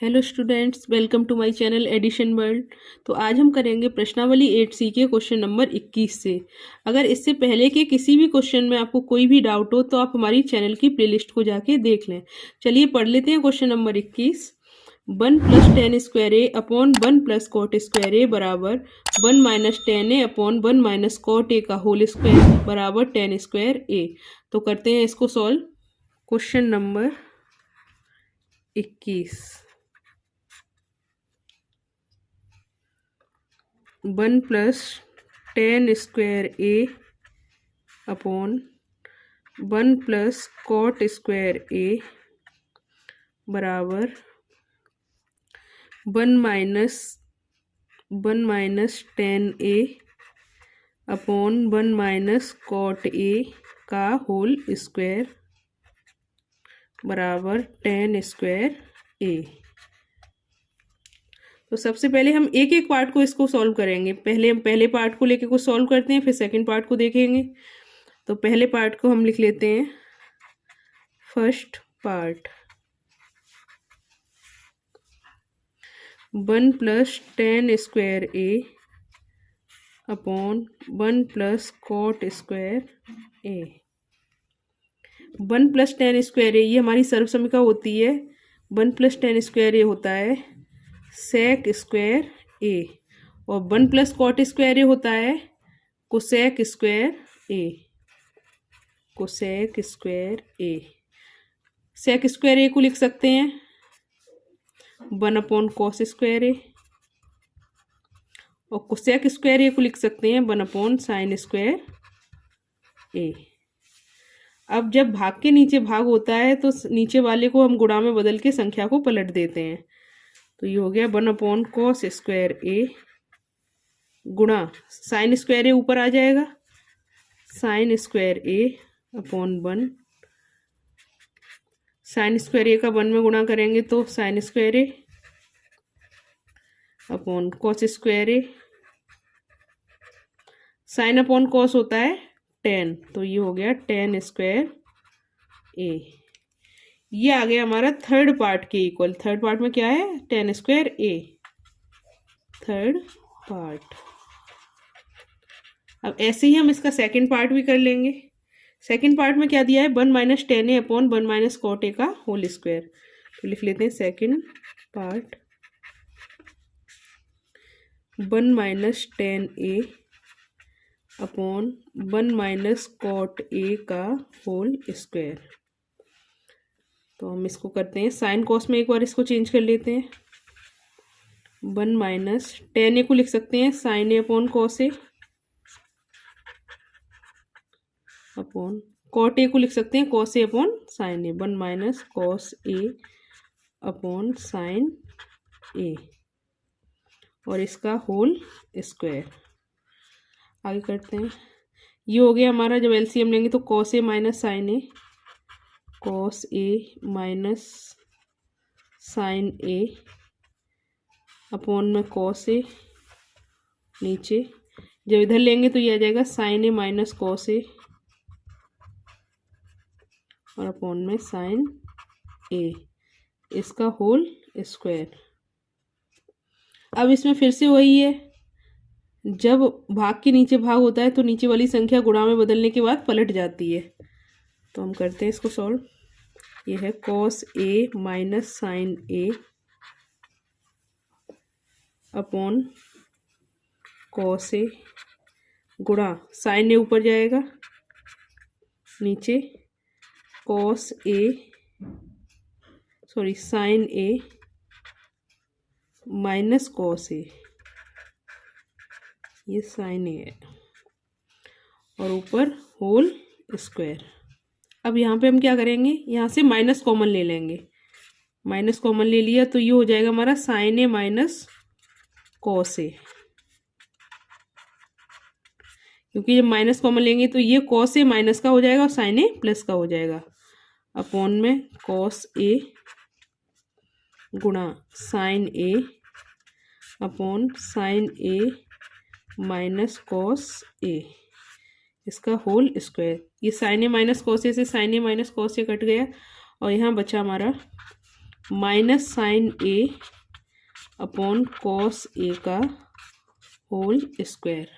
Hello students, welcome to my channel addition world. तो आज हम करेंगे प्रश्नावली 8C के क्वेश्चन नंबर 21 से। अगर इससे पहले के किसी भी क्वेश्चन में आपको कोई भी डाउट हो तो आप हमारी चैनल की प्लेलिस्ट को जाके देख लें। चलिए पढ़ लेते हैं question number 21। 1 + tan square A upon 1 + cot square A बराबर 1 - tan A upon 1 - cot A का होल स्क्वायर बराबर tan स्क्वायर ए। तो करते हैं इसको solve. Question number 21। 1 + tan square A upon 1 + cot square A बराबर 1 - tan A upon 1 - cot A का whole square बराबर tan स्क्वायर ए। तो सबसे पहले हम एक एक पार्ट को इसको सॉल्व करेंगे। पहले हम पहले पार्ट को लेके को सॉल्व करते हैं, फिर सेकंड पार्ट को देखेंगे। तो पहले पार्ट को हम लिख लेते हैं first part. 1 + tan square A upon 1 + cot square A. 1 + tan square ए ये हमारी सर्वसमीका होती है। 1 + tan स्क्वायर ए होता है sec स्क्वायर ए और 1 + cot स्क्वायर ए होता है कोसेक स्क्वायर ए। कोसेक स्क्वायर ए, सेक स्क्वायर ए को लिख सकते हैं 1 / cos स्क्वायर ए और कोसेक स्क्वायर ए को लिख सकते हैं 1 / sin स्क्वायर ए। अब जब भाग के नीचे भाग होता है तो नीचे वाले को हम गुणा में बदल के संख्या को पलट देते हैं। तो ये हो गया 1 / cos स्क्वायर ए गुणा साइन स्क्वायर ए ऊपर आ जाएगा sine square A upon 1। Sine square ए का 1 में गुणा करेंगे तो sine square A upon cos square A. Sine upon cos होता है tan, तो ये हो गया tan स्क्वायर ए। ये आ गया हमारा थर्ड पार्ट के इक्वल। थर्ड पार्ट में क्या है tan स्क्वायर ए, थर्ड पार्ट। अब ऐसे ही हम इसका सेकंड पार्ट भी कर लेंगे। सेकंड पार्ट में क्या दिया है 1 - tan A upon 1 - cot A का होल स्क्वायर। तो लिख लेते हैं second part 1 - tan A upon 1 - cot A का होल स्क्वायर। तो हम इसको करते हैं साइन कॉस में एक बार इसको चेंज कर लेते हैं। 1 - tan ए को लिख सकते हैं साइन ए अपॉन कॉस ए अपॉन cot ए को लिख सकते हैं cos ए अपॉन साइन ए। 1 - cos ए अपॉन साइन ए और इसका होल स्क्वायर। आगे करते हैं। ये हो गया हमारा, जब एलसीएम लेंगे तो cos ए माइनस साइन ए, cos ए माइनस साइन ए अपॉन में cos ए नीचे। जब इधर लेंगे तो ये आ जाएगा साइन ए माइनस cos ए और अपॉन में साइन ए, इसका होल स्क्वायर। अब इसमें फिर से वही है, जब भाग के नीचे भाग होता है तो नीचे वाली संख्या गुणा में बदलने के बाद पलट जाती है। तो हम करते हैं इसको सॉल्व। ये है cos ए माइनस साइन ए अपॉन cos ए गुणा साइन ए ऊपर जाएगा नीचे cos ए सॉरी साइन ए माइनस cos ए, ये साइन ए है और ऊपर होल स्क्वायर। अब यहाँ पे हम क्या करेंगे, यहाँ से माइनस कॉमन ले लेंगे। माइनस कॉमन ले लिया तो ये हो जाएगा हमारा साइन ए माइनस cos ए, क्योंकि जब माइनस कॉमन लेंगे तो ये cos ए माइनस का हो जाएगा और साइन ए प्लस का हो जाएगा अपॉन में cos ए गुणा साइन ए अपॉन साइन ए माइनस cos ए, इसका होल स्क्वायर। ये साइन ए माइनस cos ए से साइन ए माइनस cos ए कट गया और यहाँ बचा हमारा माइनस साइन ए अपॉन कॉस ए का होल स्क्वायर।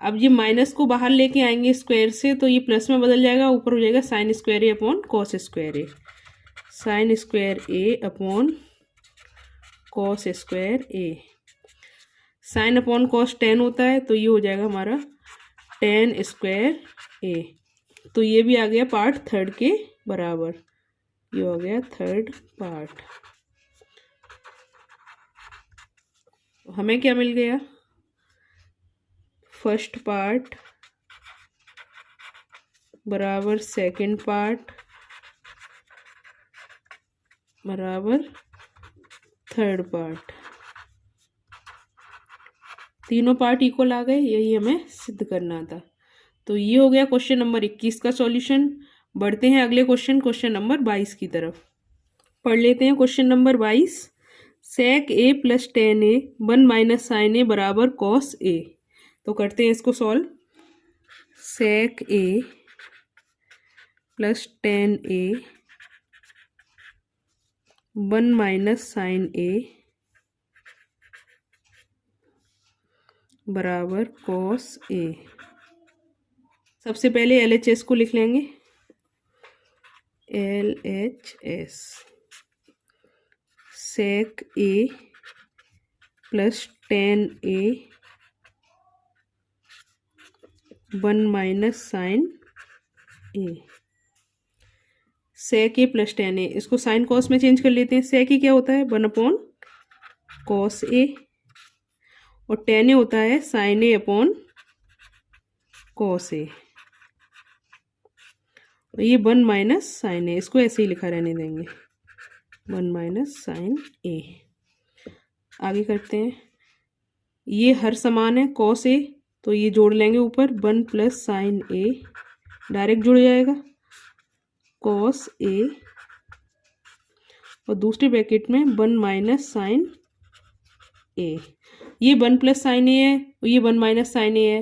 अब ये माइनस को बाहर लेके आएंगे स्क्वायर से तो ये प्लस में बदल जाएगा, ऊपर हो जाएगा sine square A upon cos square A. Sine square A upon cos square A. Sine upon cos tan होता है तो ये हो जाएगा हमारा टेन स्क्वायर ए। तो ये भी आ गया पार्ट थर्ड के बराबर, ये हो गया थर्ड पार्ट। हमें क्या मिल गया, फर्स्ट पार्ट बराबर सेकंड पार्ट बराबर थर्ड पार्ट। तीनों पार्ट इक्वल आ गए, यही हमें सिद्ध करना था। तो ये हो गया क्वेश्चन नंबर 21 का सॉल्यूशन। बढ़ते हैं अगले क्वेश्चन नंबर 22 की तरफ। पढ़ लेते हैं question number 22। Sec A plus tan A 1 minus sign ए बराबर कॉस ए। तो करते हैं इसको solve. Sec A plus tan A 1 minus sign ए बराबर कॉस ए। सबसे पहले LHS को लिख लेंगे, LHS sec A plus tan A 1 minus sign A. Sec A plus tan ए, इसको साइन कॉस में चेंज कर लेते हैं। सेक ए क्या होता है 1 अपॉन कॉस ए और टेन ए होता है साइन ए अपॉन कॉस ए। ये 1 माइनस साइन ए, इसको ऐसे ही लिखा रहने देंगे 1 माइनस साइन ए। आगे करते हैं, ये हर समान है कॉस ए तो ये जोड़ लेंगे ऊपर 1 प्लस साइन ए, डायरेक्ट जुड़ जाएगा कॉस ए और दूसरे ब्रैकेट में 1 माइनस साइन ए। ये 1 प्लस साइन ए है और ये 1 माइनस साइन ए है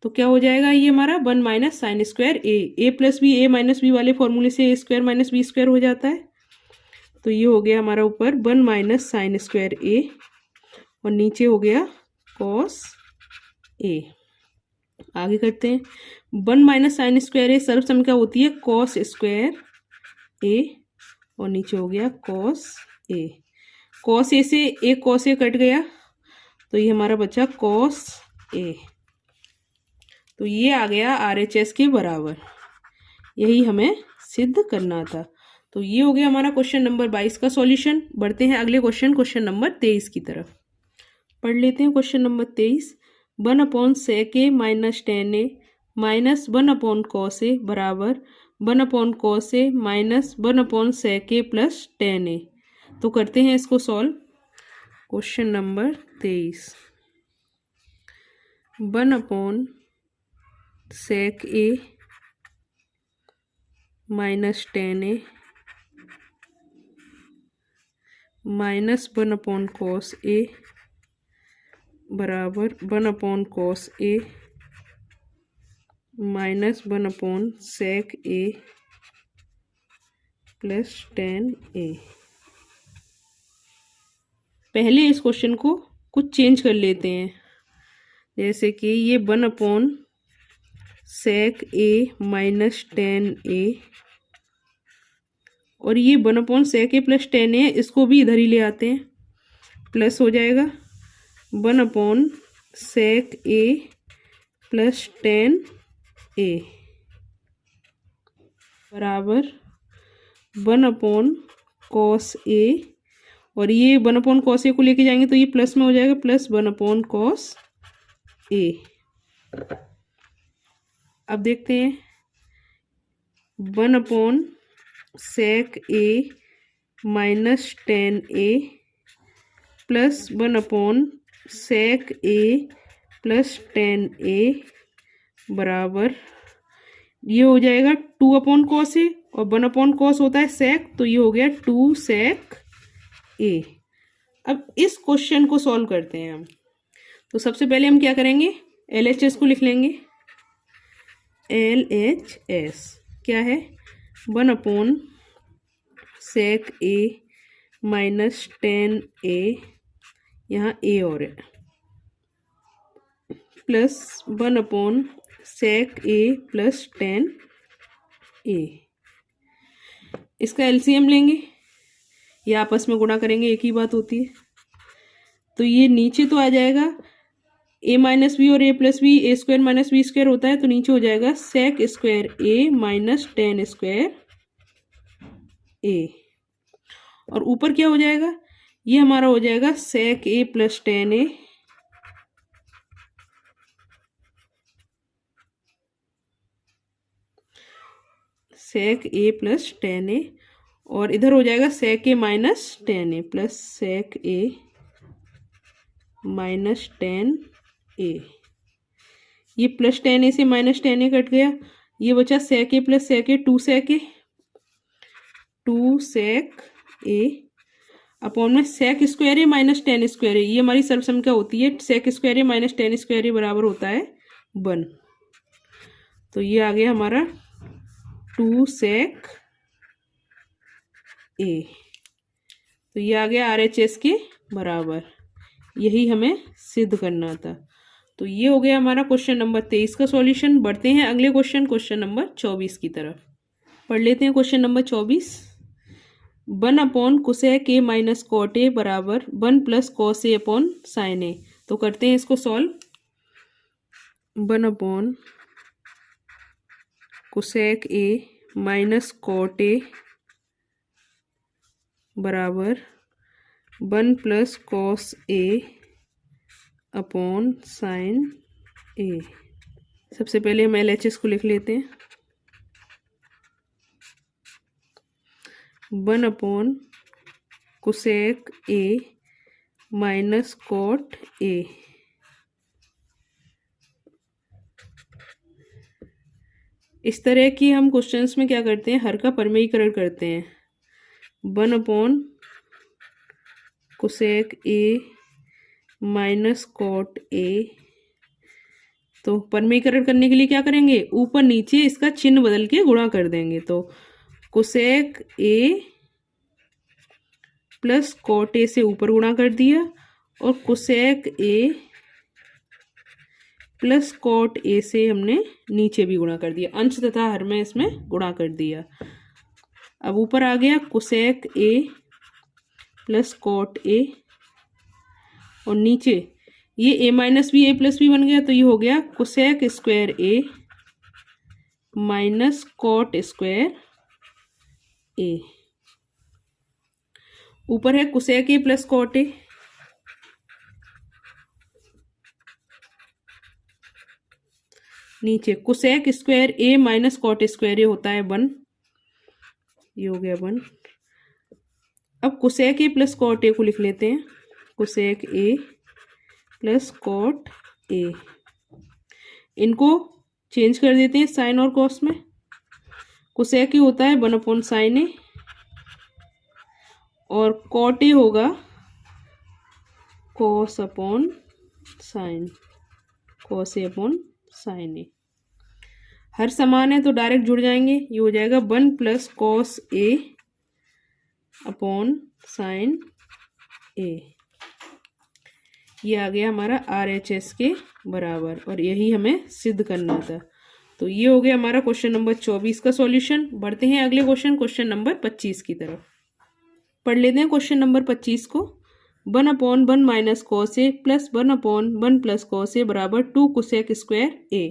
तो क्या हो जाएगा, ये हमारा 1 माइनस साइन स्क्वायर ए। ए प्लस बी ए माइनस बी वाले फॉर्मूले से ए स्क्वायर माइनस बी स्क्वायर हो जाता है। तो ये हो गया हमारा ऊपर 1 माइनस साइन स्क्वायर ए और नीचे हो गया कॉस ए। आगे करते हैं, 1 माइनस साइन स्क्वायर ए सर्व सम क्या होती है कॉस स्क्वायर ए और नीचे हो गया कॉस ए। कॉस ए से एक कॉस ए कट गया तो ये हमारा बचा कॉस ए। तो ये आ गया RHS के बराबर, यही हमें सिद्ध करना था। तो ये हो गया हमारा क्वेश्चन नंबर 22 का सॉल्यूशन। बढ़ते हैं अगले क्वेश्चन नंबर 23 की तरफ। पढ़ लेते हैं question number 23। 1 upon sec A minus tan A minus 1 upon cos A बराबर 1 upon cos A minus 1 upon sec A plus tan A. तो करते हैं इसको solve. Question number 23, 1 upon sec A minus tan A minus 1 upon cos A बराबर 1 upon cos A minus 1 upon sec A plus tan A. पहले इस question को कुछ change कर लेते हैं, जैसे कि ये 1 upon sec A minus tan ए और ये 1 upon sec A plus tan ए, इसको भी इधर ही ले आते हैं, प्लस हो जाएगा 1 upon sec A plus tan ए बराबर 1 अपॉन कॉस ए और ये 1 अपॉन कॉस ए को लेके जाएंगे तो ये प्लस में हो जाएगा प्लस 1 अपॉन कॉस ए। अब देखते हैं, 1 upon sec A minus tan A plus 1 upon sec A plus tan ए बराबर ये हो जाएगा 2 अपॉन कॉस ए और 1 अपॉन कॉस होता है सेक, तो ये हो गया 2 सेक ए। अब इस क्वेश्चन को सॉल्व करते हैं हम। तो सबसे पहले हम क्या करेंगे, LHS को लिख लेंगे। LHS क्या है, 1 upon sec A minus 10a, यहाँ a और है, plus 1/sec a plus 10a। इसका एलसीएम लेंगे या आपस में गुणा करेंगे, एक ही बात होती है। तो ये नीचे तो आ जाएगा a माइनस बी और a plus B, A square minus B square होता है, तो नीचे हो जाएगा sec square a minus 10 square a। और ऊपर क्या हो जाएगा, ये हमारा हो जाएगा sec a plus 10a sec a plus 10a, और इधर हो जाएगा sec a minus 10a plus sec a minus 10a। ये प्लस 10a से माइनस 10a कट गया, ये बचा sec a plus sec a, 2 sec a upon में sec square a minus 10 square a। ये हमारी सर्वसम क्या होती है, sec square a minus 10 square a बराबर होता है 1। तो ये आ गया हमारा 2 sec a। तो ये आ गया RHS के बराबर, यही हमें सिद्ध करना था। तो ये हो गया हमारा क्वेश्चन नंबर 23 का सॉल्यूशन। बढ़ते हैं अगले क्वेश्चन नंबर 24 की तरफ। पढ़ लेते हैं question number 24। 1/cosec a minus cot a बराबर 1 plus cos a upon sin a। तो करते हैं इसको solve. 1/cosec a minus cot a बराबर 1 plus cos a upon sin a। सबसे पहले हम LHS को लिख लेते हैं। 1/cosec a minus cot a। इस तरह की हम क्वेश्चंस में क्या करते हैं, हर का परमेयीकरण करते हैं। 1/cosec a minus cot a। तो परमेयीकरण करने के लिए क्या करेंगे, ऊपर नीचे इसका चिन्ह बदल के गुणा कर देंगे। तो cosec a plus cot a से ऊपर गुणा कर दिया, और cosec a plus cot a से हमने नीचे भी गुणा कर दिया, अंश तथा हर में इसमें गुणा कर दिया। अब ऊपर आ गया cosec a plus cot a, और नीचे ये a minus B, a plus B बन गया, तो ये हो गया cosec square a minus cot square a। ऊपर है cosec a plus cot a, नीचे cosec square a minus cot square a होता है 1, ये हो गया 1। अब cosec a plus cot a को लिख लेते हैं। cosec a plus cot a, इनको चेंज कर देते हैं साइन और कॉस में। cosec a होता है 1/sin a, और cot a होगा cos upon sine, cos a upon sine a। हर समान है तो डायरेक्ट जुड़ जाएंगे, ये हो जाएगा 1 plus cos a upon sine a। ये आ गया हमारा RHS के बराबर, और यही हमें सिद्ध करना था। तो ये हो गया हमारा क्वेश्चन नंबर 24 का सॉल्यूशन। बढ़ते हैं अगले क्वेश्चन नंबर 25 की तरफ। पढ़ लेते हैं क्वेश्चन नंबर 25 को। 1/1 minus cos a plus 1/1 plus cos a बराबर 2 cosec स्क्वायर a।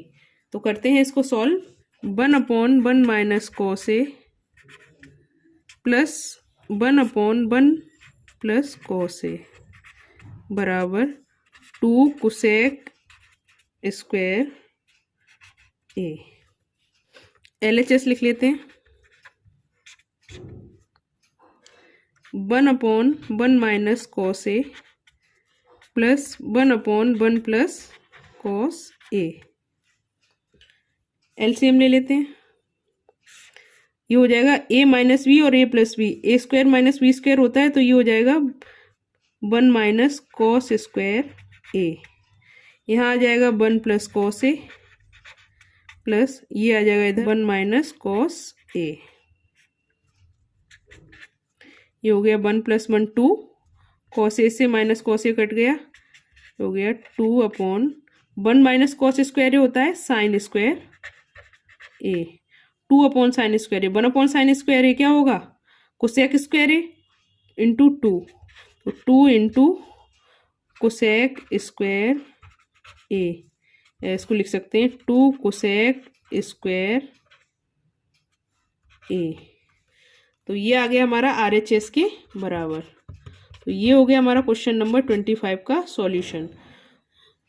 तो करते हैं इसको solve. 1/1 minus cos a plus 1/1 plus cos a बराबर 2 cosec स्क्वायर a। LHS लिख लेते हैं। 1/1 minus cos a plus 1/1 plus cos a। LCM ले लेते हैं। ये हो जाएगा a माइनस बी और a plus B, A square minus B square होता है, तो ये हो जाएगा 1 माइनस cos स्क्वायर a। यहाँ आ जाएगा 1 प्लस cos a, प्लस ये आ जाएगा इधर 1 माइनस cos a। ये हो गया 1 + 1 2, कॉस ए से माइनस कॉस ए कट गया, हो गया 2/1 माइनस कॉस स्क्वायर ए होता है साइन स्क्वायर ए, 2/sin स्क्वायर ए, 1/sin स्क्वायर ए क्या होगा कोसेक स्क्वायर ए इंटू 2, तो 2 इंटू कोसेक स्क्वायर ए, इसको लिख सकते हैं 2 कोसेक स्क्वायर ए। तो ये आ गया हमारा RHS के बराबर। तो ये हो गया हमारा क्वेश्चन नंबर 25 का सॉल्यूशन।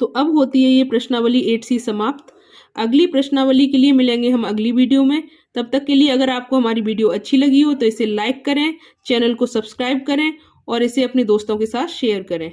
तो अब होती है ये प्रश्नावली 8C समाप्त। अगली प्रश्नावली के लिए मिलेंगे हम अगली वीडियो में। तब तक के लिए अगर आपको हमारी वीडियो अच्छी लगी हो तो इसे लाइक करें, चैनल को सब्सक्राइब करें और इसे अपने दोस्तों के साथ शेयर करें।